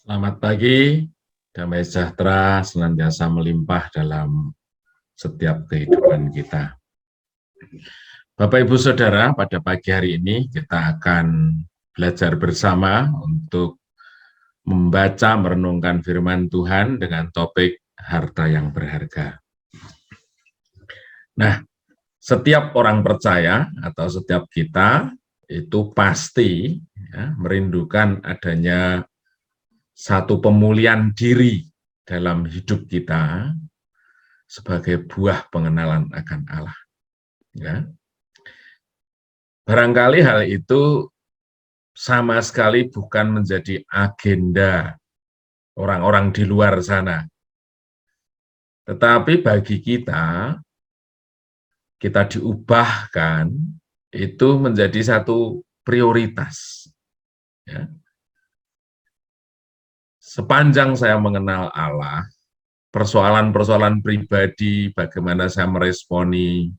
Selamat pagi, damai sejahtera senantiasa melimpah dalam setiap kehidupan kita. Bapak, Ibu, Saudara, pada pagi hari ini kita akan belajar bersama untuk membaca, merenungkan firman Tuhan dengan topik harta yang berharga. Nah, setiap orang percaya atau setiap kita itu pasti merindukan adanya satu pemulihan diri dalam hidup kita sebagai buah pengenalan akan Allah. Ya. Barangkali hal itu sama sekali bukan menjadi agenda orang-orang di luar sana. Tetapi bagi kita diubahkan itu menjadi satu prioritas. Ya. Sepanjang saya mengenal Allah, persoalan-persoalan pribadi, bagaimana saya meresponi,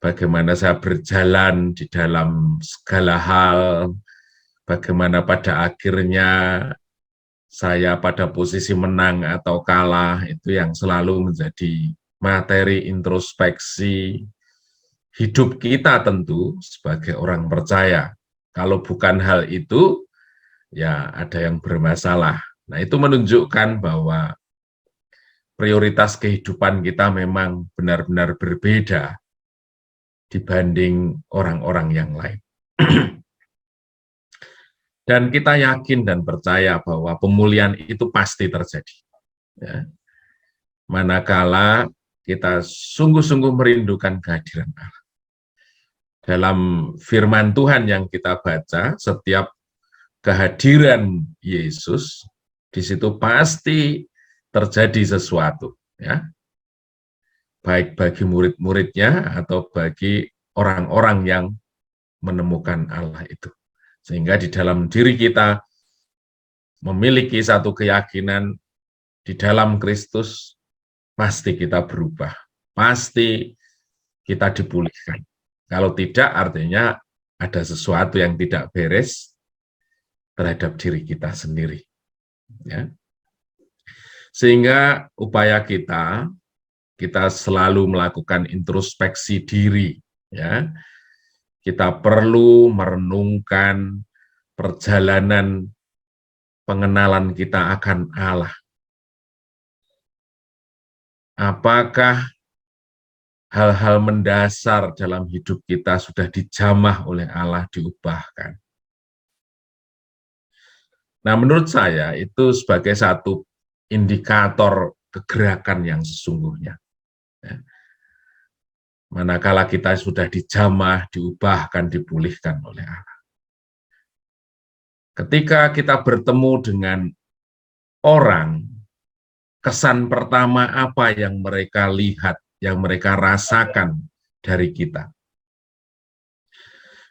bagaimana saya berjalan di dalam segala hal, bagaimana pada akhirnya saya pada posisi menang atau kalah, itu yang selalu menjadi materi introspeksi hidup kita tentu sebagai orang percaya. Kalau bukan hal itu, ya ada yang bermasalah. Nah, itu menunjukkan bahwa prioritas kehidupan kita memang benar-benar berbeda dibanding orang-orang yang lain. Dan kita yakin dan percaya bahwa pemulihan itu pasti terjadi. Ya. Manakala kita sungguh-sungguh merindukan kehadiran Allah. Dalam firman Tuhan yang kita baca, setiap kehadiran Yesus, di situ pasti terjadi sesuatu. Ya. Baik bagi murid-muridnya atau bagi orang-orang yang menemukan Allah itu. Sehingga di dalam diri kita memiliki satu keyakinan di dalam Kristus, pasti kita berubah, pasti kita dipulihkan. Kalau tidak, artinya ada sesuatu yang tidak beres terhadap diri kita sendiri. Ya. Sehingga upaya kita selalu melakukan introspeksi diri. Ya. Kita perlu merenungkan perjalanan pengenalan kita akan Allah. Apakah hal-hal mendasar dalam hidup kita sudah dijamah oleh Allah, diubahkan? Nah, menurut saya itu sebagai satu indikator kegerakan yang sesungguhnya. Manakala kita sudah dijamah, diubahkan, dipulihkan oleh Allah. Ketika kita bertemu dengan orang, kesan pertama apa yang mereka lihat, yang mereka rasakan dari kita?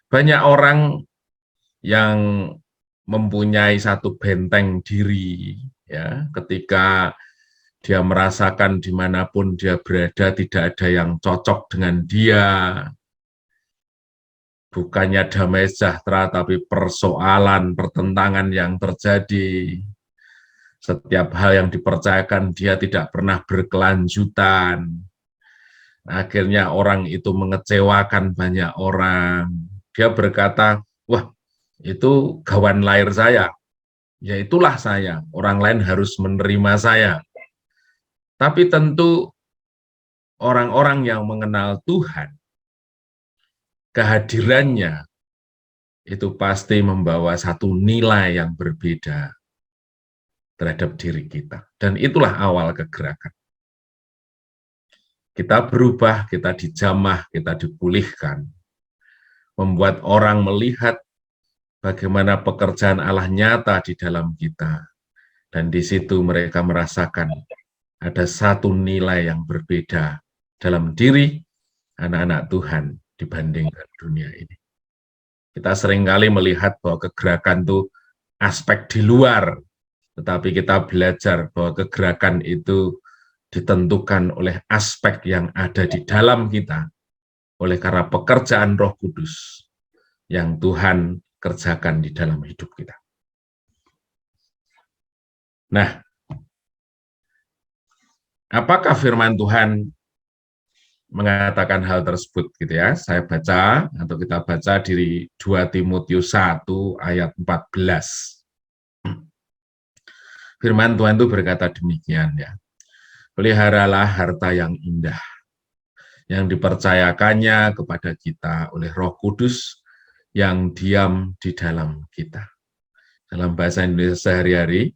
Banyak orang yang mempunyai satu benteng diri, ya, ketika dia merasakan dimanapun dia berada tidak ada yang cocok dengan dia, bukannya damai sejahtera, tapi persoalan, pertentangan yang terjadi. Setiap hal yang dipercayakan dia tidak pernah berkelanjutan. Akhirnya orang itu mengecewakan banyak orang. Dia berkata, wah, itu kawan lahir saya. Ya itulah saya. Orang lain harus menerima saya. Tapi tentu orang-orang yang mengenal Tuhan, kehadirannya itu pasti membawa satu nilai yang berbeda terhadap diri kita. Dan itulah awal kegerakan. Kita berubah, kita dijamah, kita dipulihkan. Membuat orang melihat bagaimana pekerjaan Allah nyata di dalam kita. Dan di situ mereka merasakan ada satu nilai yang berbeda dalam diri anak-anak Tuhan dibandingkan dunia ini. Kita seringkali melihat bahwa kegerakan itu aspek di luar, tetapi kita belajar bahwa kegerakan itu ditentukan oleh aspek yang ada di dalam kita, oleh karena pekerjaan Roh Kudus yang Tuhan kerjakan di dalam hidup kita. Nah, apakah firman Tuhan mengatakan hal tersebut gitu ya? Saya baca atau kita baca di 2 Timotius 1 ayat 14. Firman Tuhan itu berkata demikian ya. Peliharalah harta yang indah yang dipercayakannya kepada kita oleh Roh Kudus yang diam di dalam kita. Dalam bahasa Indonesia sehari-hari,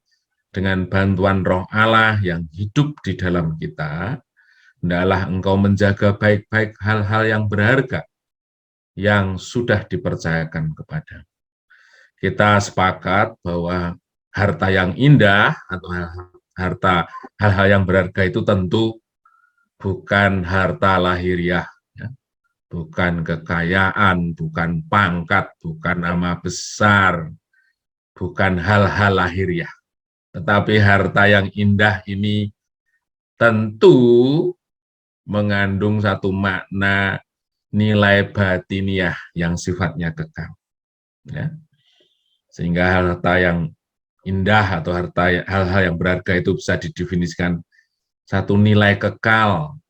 dengan bantuan Roh Allah yang hidup di dalam kita, hendaklah engkau menjaga baik-baik hal-hal yang berharga yang sudah dipercayakan kepada. Kita sepakat bahwa harta yang indah atau harta hal-hal yang berharga itu tentu bukan harta lahiriah, ya. Bukan kekayaan, bukan pangkat, bukan nama besar, bukan hal-hal lahiriah. Tetapi harta yang indah ini tentu mengandung satu makna nilai batiniah yang sifatnya kekal. Ya. Sehingga harta yang indah atau hal-hal yang berharga itu bisa didefinisikan satu nilai kekal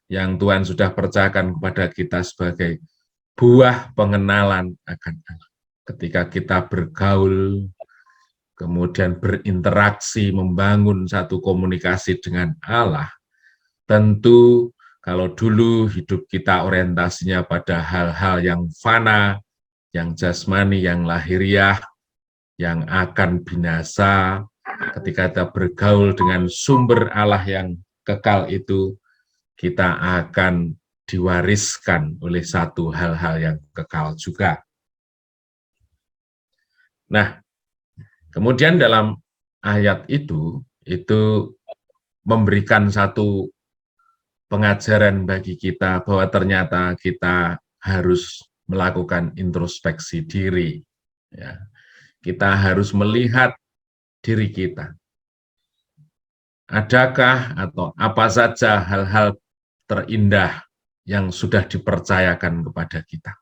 yang Tuhan sudah percayakan kepada kita sebagai buah pengenalan akan Allah. Ketika kita bergaul, kemudian berinteraksi, membangun satu komunikasi dengan Allah, tentu kalau dulu hidup kita orientasinya pada hal-hal yang fana, yang jasmani, yang lahiriah, yang akan binasa, ketika kita bergaul dengan sumber Allah yang kekal itu, kita akan diwariskan oleh satu hal-hal yang kekal juga. Nah, kemudian dalam ayat itu memberikan satu pengajaran bagi kita bahwa ternyata kita harus melakukan introspeksi diri. Ya. Kita harus melihat diri kita. Adakah atau apa saja hal-hal terindah yang sudah dipercayakan kepada kita?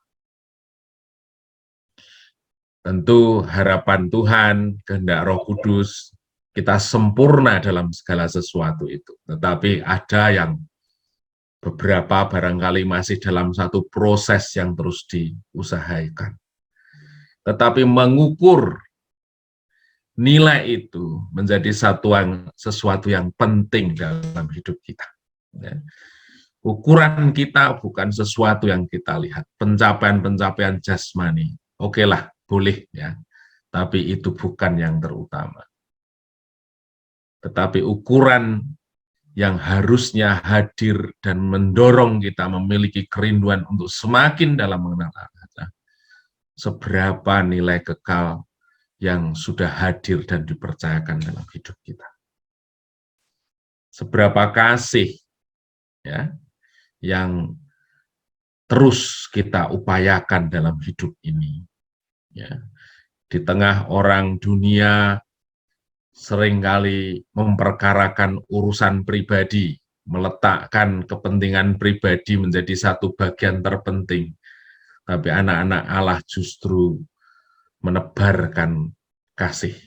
Tentu harapan Tuhan, kehendak Roh Kudus, kita sempurna dalam segala sesuatu itu. Tetapi ada yang beberapa barangkali masih dalam satu proses yang terus diusahakan. Tetapi mengukur nilai itu menjadi sesuatu yang penting dalam hidup kita. Ukuran kita bukan sesuatu yang kita lihat, pencapaian-pencapaian jasmani. Oke lah, boleh ya, tapi itu bukan yang terutama. Tetapi ukuran yang harusnya hadir dan mendorong kita memiliki kerinduan untuk semakin dalam mengenal Allah, seberapa nilai kekal yang sudah hadir dan dipercayakan dalam hidup kita. Seberapa kasih ya yang terus kita upayakan dalam hidup ini. Ya. Di tengah orang dunia seringkali memperkarakan urusan pribadi, meletakkan kepentingan pribadi menjadi satu bagian terpenting. Tapi anak-anak Allah justru menebarkan kasih.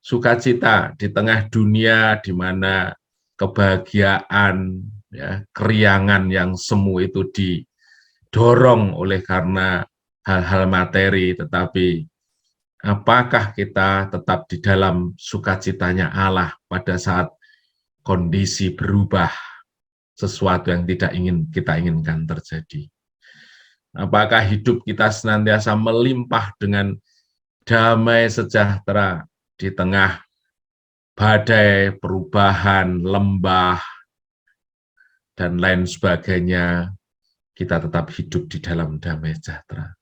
Sukacita di tengah dunia di mana kebahagiaan, ya, keriangan yang semu itu didorong oleh karena hal-hal materi, tetapi apakah kita tetap di dalam sukacitanya Allah pada saat kondisi berubah, sesuatu yang tidak kita inginkan terjadi? Apakah hidup kita senantiasa melimpah dengan damai sejahtera di tengah badai, perubahan, lembah, dan lain sebagainya, kita tetap hidup di dalam damai sejahtera?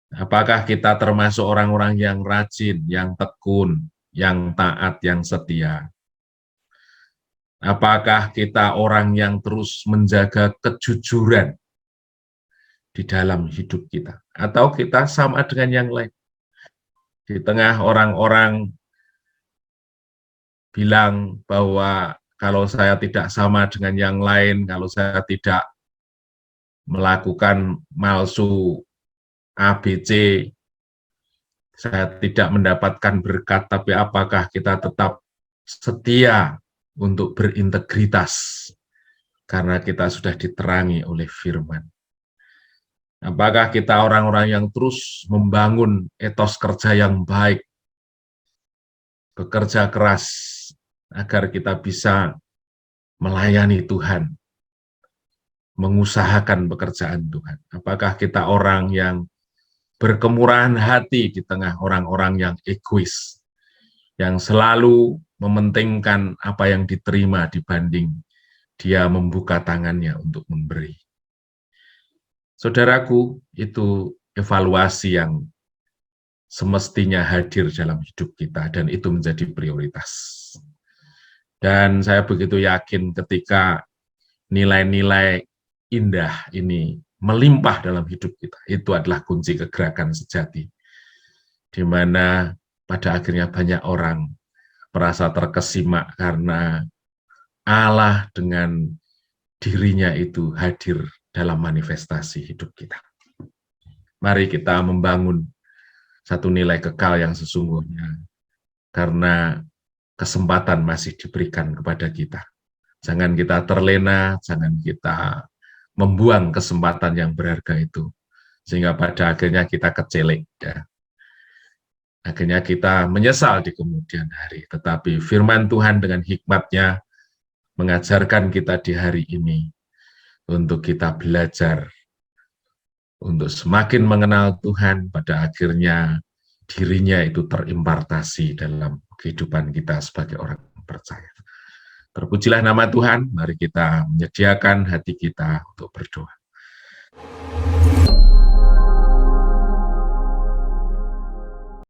Apakah kita termasuk orang-orang yang rajin, yang tekun, yang taat, yang setia? Apakah kita orang yang terus menjaga kejujuran di dalam hidup kita? Atau kita sama dengan yang lain? Di tengah orang-orang bilang bahwa kalau saya tidak sama dengan yang lain, kalau saya tidak melakukan malsu ABC, saya tidak mendapatkan berkat, tapi apakah kita tetap setia untuk berintegritas karena kita sudah diterangi oleh firman? Apakah kita orang-orang yang terus membangun etos kerja yang baik, bekerja keras, agar kita bisa melayani Tuhan, mengusahakan pekerjaan Tuhan? Apakah kita orang yang berkemurahan hati di tengah orang-orang yang egois, yang selalu mementingkan apa yang diterima dibanding dia membuka tangannya untuk memberi? Saudaraku, itu evaluasi yang semestinya hadir dalam hidup kita, dan itu menjadi prioritas. Dan saya begitu yakin ketika nilai-nilai indah ini melimpah dalam hidup kita, itu adalah kunci kegerakan sejati, di mana pada akhirnya banyak orang merasa terkesima karena Allah dengan dirinya itu hadir dalam manifestasi hidup kita. Mari kita membangun satu nilai kekal yang sesungguhnya, karena kesempatan masih diberikan kepada kita. Jangan kita terlena, jangan kita membuang kesempatan yang berharga itu, sehingga pada akhirnya kita kecelek, ya. Akhirnya kita menyesal di kemudian hari. Tetapi firman Tuhan dengan hikmatnya mengajarkan kita di hari ini untuk kita belajar, untuk semakin mengenal Tuhan, pada akhirnya dirinya itu terimpartasi dalam kehidupan kita sebagai orang percaya. Terpujilah nama Tuhan, mari kita menyediakan hati kita untuk berdoa.